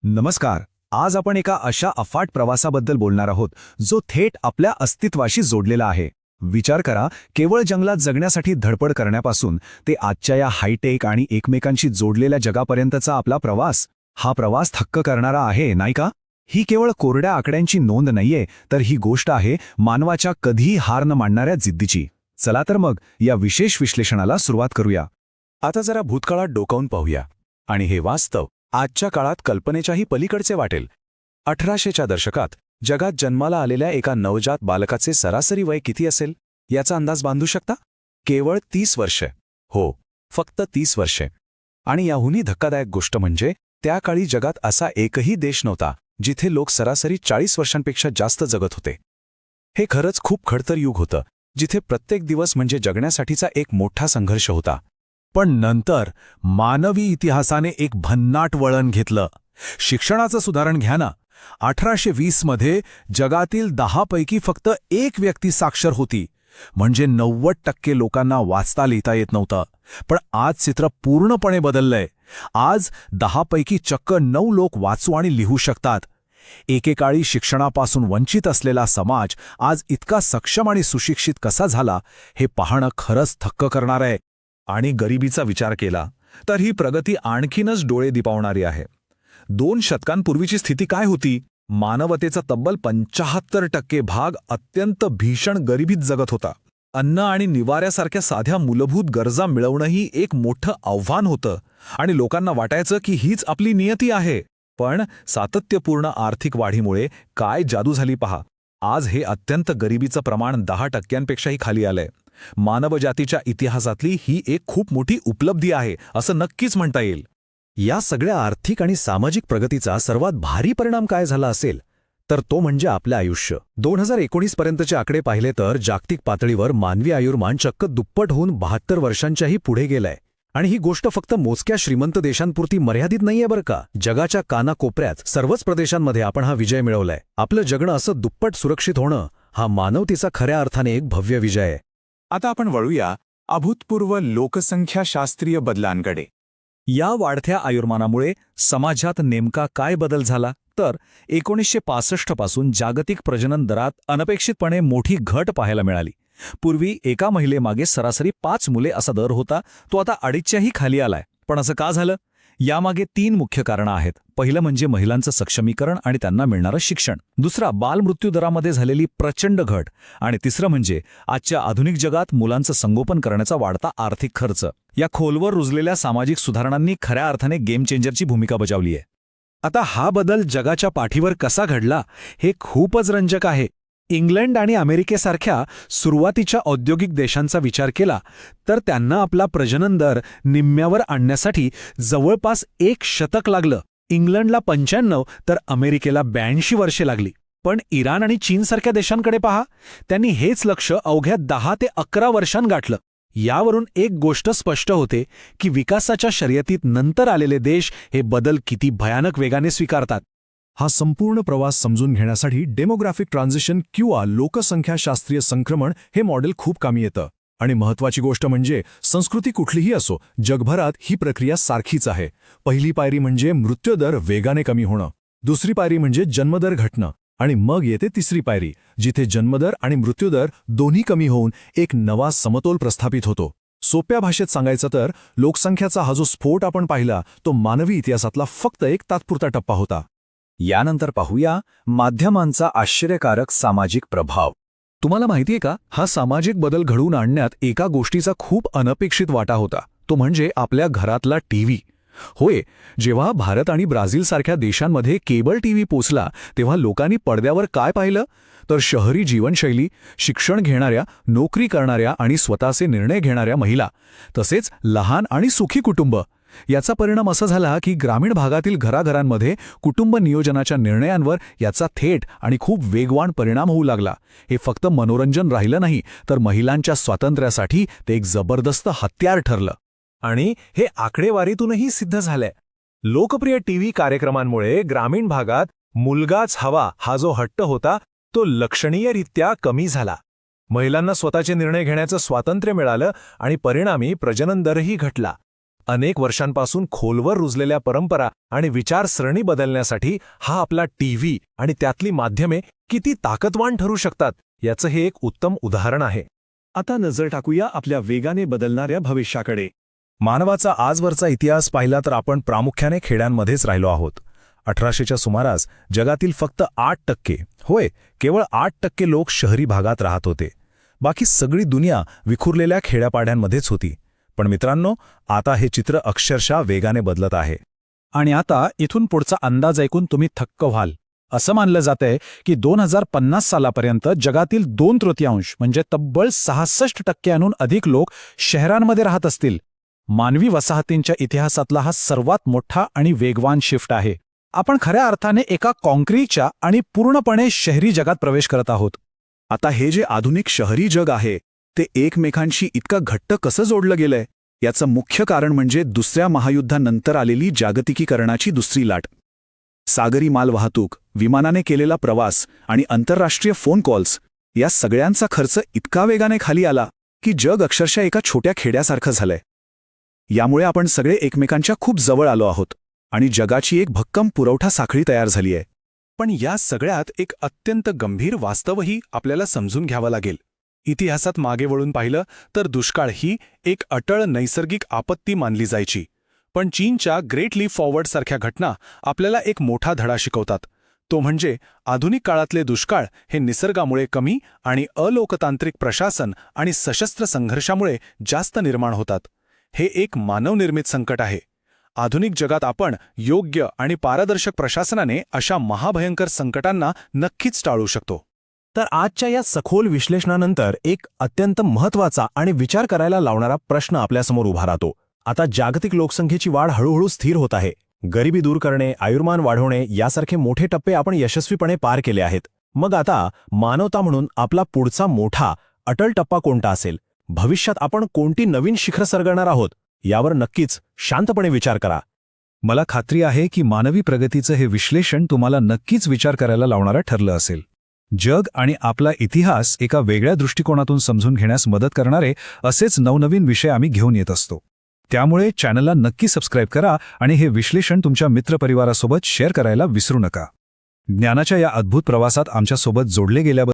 नमस्कार. आज आपण एका अशा अफाट प्रवासाबद्दल बोलणार आहोत जो थेट आपल्या अस्तित्वाशी जोडलेला आहे. विचार करा, केवळ जंगलात जगण्यासाठी धडपड करण्यापासून ते आजच्या या हायटेक आणि एकमेकांशी जोडलेल्या जगापर्यंतचा आपला प्रवास. हा प्रवास थक्क करणारा आहे, नाही का? ही केवळ कोरड्या आकड्यांची नोंद नाहीये, तर ही गोष्ट आहे मानवाच्या कधीही हार न मानणाऱ्या जिद्दीची. चला तर मग या विशेष विश्लेषणाला सुरुवात करूया. आता जरा भूतकाळात डोकावून पाहूया, आणि हे वास्तव आजच्या काळात कल्पनेच्याही पलीकडचे वाटेल. 1800च्या दशकात जगात जन्माला आलेल्या एका नवजात बालकाचे सरासरी वय किती असेल याचा अंदाज बांधू शकता? केवळ 30 वर्षे. हो, फक्त 30 वर्षे. आणि याहूनही धक्कादायक गोष्ट म्हणजे त्या काळी जगात असा एकही देश नव्हता जिथे लोक सरासरी 40 वर्षांपेक्षा जास्त जगत होते. हे खरंच खूप खडतर युग होतं, जिथे प्रत्येक दिवस म्हणजे जगण्यासाठीचा एक मोठा संघर्ष होता. पण नंतर मानवी इतिहासाने एक भन्नाट वळण घेतलं. शिक्षणाचं उदाहरण घ्या ना. 1820 मध्ये जगातील 10 पैकी फक्त एक व्यक्ती साक्षर होती, म्हणजे 90% लोकांना वाचता लिहिता येत नव्हतं. पण आज चित्र पूर्णपणे बदललंय. आज 10 पैकी चक्क 9 लोक वाचू आणि लिहू शकतात. एकेकाळी शिक्षणापासून वंचित असलेला समाज आज इतका सक्षम आणि सुशिक्षित कसा झाला, हे पाहणं खरंच थक्क करणार आहे. आणि गरिबीचा विचार केला तर ही प्रगती आणखीनच डोळे दिपावणारी आहे. 2 शतकांपूर्वीची स्थिती काय होती? मानवतेचा तब्बल 75% भाग अत्यंत भीषण गरिबीत जगत होता. अन्न आणि निवाऱ्यासारख्या साध्या मूलभूत गरजा मिळवणंही एक मोठं आव्हान होतं, आणि लोकांना वाटायचं की हीच आपली नियती आहे. पण सातत्यपूर्ण आर्थिक वाढीमुळे काय जादू झाली पहा. आज हे अत्यंत गरिबीचं प्रमाण 10%पेक्षाही खाली आलंय. मानवजातीच्या इतिहासातली ही एक खूप मोठी उपलब्धी आहे असं नक्कीच म्हणता येईल. या सगळ्या आर्थिक आणि सामाजिक प्रगतीचा सर्वात भारी परिणाम काय झाला असेल, तर तो म्हणजे आपलं आयुष्य. 2019 पर्यंतचे आकडे पाहिले तर जागतिक पातळीवर मानवी आयुर्मान चक्क दुप्पट होऊन 72 वर्षांच्याही पुढे गेलंय. आणि ही गोष्ट फक्त मोजक्या श्रीमंत देशांपुरती मर्यादित नाहीये बरं का. जगाच्या कानाकोपऱ्यात सर्वच प्रदेशांमध्ये आपण हा विजय मिळवलाय. आपलं जगणं असं दुप्पट सुरक्षित होणं हा मानवतेचा खऱ्या अर्थाने एक भव्य विजय आहे. आता आपण वळूया अभूतपूर्व लोकसंख्याशास्त्रीय बदलांकडे. या वाढत्या आयुर्मानामुळे समाजात नेमका काय बदल झाला? तर 1965 पासून जागतिक प्रजनन दरात अनपेक्षितपणे मोठी घट पाहायला मिळाली. पूर्वी एका महिलेमागे सरासरी 5 मुले असा दर होता, तो आता 2.5च्याही खाली आलाय. पण असं का झालं? यामागे 3 मुख्य कारणं आहेत. पहिलं म्हणजे महिलांचं सक्षमीकरण आणि त्यांना मिळणारं शिक्षण. दुसरा, बालमृत्यूदरामध्ये झालेली प्रचंड घट. आणि तिसरं म्हणजे आजच्या आधुनिक जगात मुलांचं संगोपन करण्याचा वाढता आर्थिक खर्च. या खोलवर रुजलेल्या सामाजिक सुधारणांनी खऱ्या अर्थाने गेम चेंजरची भूमिका बजावली आहे. आता हा बदल जगाच्या पाठीवर कसा घडला हे खूपच रंजक आहे. इंग्लंड आणि अमेरिकेसारख्या सुरुवातीच्या औद्योगिक देशांचा विचार केला तर त्यांना आपला प्रजनन दर निम्म्यावर आणण्यासाठी जवळपास 1 शतक लागलं. इंग्लंडला 95 तर अमेरिकेला 82 वर्षे लागली. पण इराण आणि चीनसारख्या देशांकडे पहा, त्यांनी हेच लक्ष अवघ्या 10 ते 11 वर्षांत गाठलं. यावरून एक गोष्ट स्पष्ट होते की विकासाच्या शर्यतीत नंतर आलेले देश हे बदल किती भयानक वेगाने स्वीकारतात. हा संपूर्ण प्रवास समजून घेण्यासाठी डेमोग्राफिक ट्रान्झिशन किंवा लोकसंख्याशास्त्रीय संक्रमण हे मॉडेल खूप कामी येतं. आणि महत्त्वाची गोष्ट म्हणजे संस्कृती कुठलीही असो, जगभरात ही प्रक्रिया सारखीच आहे. पहिली पायरी म्हणजे मृत्यूदर वेगाने कमी होणं. दुसरी पायरी म्हणजे जन्मदर घटणं. आणि मग येते तिसरी पायरी, जिथे जन्मदर आणि मृत्यूदर दोन्ही कमी होऊन एक नवा समतोल प्रस्थापित होतो. सोप्या भाषेत सांगायचं तर लोकसंख्याचा हा जो स्फोट आपण पाहिला तो मानवी इतिहासातला फक्त एक तात्पुरता टप्पा होता. यानंतर पाहूया माध्यमांचा आश्चर्यकारक सामाजिक प्रभाव. तुम्हाला माहितीये का, हा सामाजिक बदल घडवून आणण्यात एका गोष्टीचा खूप अनपेक्षित वाटा होता. तो म्हणजे आपल्या घरातला टीव्ही. होय, जेव्हा भारत आणि ब्राझीलसारख्या देशांमध्ये केबल टीव्ही पोचला तेव्हा लोकांनी पडद्यावर काय पाहिलं? तर शहरी जीवनशैली, शिक्षण घेणाऱ्या, नोकरी करणाऱ्या आणि स्वतःचे निर्णय घेणाऱ्या महिला, तसेच लहान आणि सुखी कुटुंब. याचा परिणाम असा झाला की ग्रामीण भागातील घराघरांमध्ये कुटुंब नियोजनाच्या निर्णयांवर याचा थेट आणि खूप वेगवान परिणाम होऊ लागला. हे फक्त मनोरंजन राहिलं नाही, तर महिलांच्या स्वातंत्र्यासाठी ते एक जबरदस्त हत्यार ठरलं. आणि हे आकडेवारीतूनही सिद्ध झालंय. लोकप्रिय टीव्ही कार्यक्रमांमुळे ग्रामीण भागात मुलगाच हवा हा जो हट्ट होता तो लक्षणीयरित्या कमी झाला. महिलांना स्वतःचे निर्णय घेण्याचं स्वातंत्र्य मिळालं आणि परिणामी प्रजनन दरही घटला. अनेक वर्षांपासून खोलवर रुजलेल्या परंपरा आणि विचारसरणी बदलण्यासाठी हा आपला टीव्ही आणि त्यातली माध्यमे किती ताकदवान ठरू शकतात याचं हे एक उत्तम उदाहरण आहे. आता नजर टाकूया आपल्या वेगाने बदलणाऱ्या भविष्याकडे. मानवाचा आजवरचा इतिहास पाहिला तर आपण प्रामुख्याने खेड्यांमध्येच राहिलो आहोत. 1800च्या सुमारास जगातील फक्त 8%, होय केवळ 8% लोक शहरी भागात राहत होते. बाकी सगळी दुनिया विखुरलेल्या खेड्यापाड्यांमध्येच होती. पण मित्रांनो, आता हे चित्र अक्षरशः वेगाने बदलत आहे. आणि आता इथून पुढचा अंदाज ऐकून तुम्ही थक्क व्हाल. असं मानलं जातंय की 2050 सालापर्यंत जगातील 2/3 म्हणजे तब्बल 66%हून अधिक लोक शहरांमध्ये राहत असतील. मानवी वसाहतींच्या इतिहासातला हा सर्वात मोठा आणि वेगवान शिफ्ट आहे. आपण खऱ्या अर्थाने एका कॉन्क्रीटच्या आणि पूर्णपणे शहरी जगात प्रवेश करत आहोत. आता हे जे आधुनिक शहरी जग आहे ते एकमेकांशी इतकं घट्ट कसं जोडलं गेलंय याचं मुख्य कारण म्हणजे दुसऱ्या महायुद्धानंतर आलेली जागतिकीकरणाची दुसरी लाट. सागरी मालवाहतूक, विमानाने केलेला प्रवास आणि आंतरराष्ट्रीय फोन कॉल्स या सगळ्यांचा खर्च इतका वेगाने खाली आला की जग अक्षरशः एका छोट्या खेड्यासारखं झालंय. यामुळे आपण सगळे एकमेकांच्या खूप जवळ आलो आहोत आणि जगाची एक भक्कम पुरवठा साखळी तयार झाली आहे. पण या सगळ्यात एक अत्यंत गंभीर वास्तवही आपल्याला समजून घ्यावं लागेल. इतिहासात मागे वळून पाहिलं तर दुष्काळ ही एक अटळ नैसर्गिक आपत्ती मानली जायची. पण चीनच्या ग्रेट लीप फॉरवर्डसारख्या घटना आपल्याला एक मोठा धडा शिकवतात. तो म्हणजे आधुनिक काळातले दुष्काळ हे निसर्गामुळे कमी आणि अलोकतांत्रिक प्रशासन आणि सशस्त्र संघर्षामुळे जास्त निर्माण होतात. हे एक मानवनिर्मित संकट आहे. आधुनिक जगात आपण योग्य आणि पारदर्शक प्रशासनाने अशा महाभयंकर संकटांना नक्कीच टाळू शकतो. तर आजच्या या सखोल विश्लेषणानंतर एक अत्यंत महत्त्वाचा आणि विचार करायला लावणारा प्रश्न आपल्यासमोर उभा राहतो. आता जागतिक लोकसंख्येची वाढ हळूहळू स्थिर होत आहे. गरिबी दूर करणे, आयुर्मान वाढवणे यासारखे मोठे टप्पे आपण यशस्वीपणे पार केले आहेत. मग आता मानवता म्हणून आपला पुढचा मोठा अटल टप्पा कोणता असेल? भविष्यात आपण कोणती नवीन शिखर सरगणार आहोत यावर नक्कीच शांतपणे विचार करा. मला खात्री आहे की मानवी प्रगतीचं हे विश्लेषण तुम्हाला नक्कीच विचार करायला लावणारं ठरलं असेल. जग आणि आपला इतिहास एका वेगळ्या दृष्टिकोनातून समजून घेण्यास मदत करणारे असेच नवनवीन विषय आम्ही घेऊन येत असतो. त्यामुळे चॅनलला नक्की सबस्क्राईब करा आणि हे विश्लेषण तुमच्या मित्रपरिवारासोबत शेअर करायला विसरू नका. ज्ञानाच्या या अद्भुत प्रवासात आमच्यासोबत जोडले गेल्याबद्दल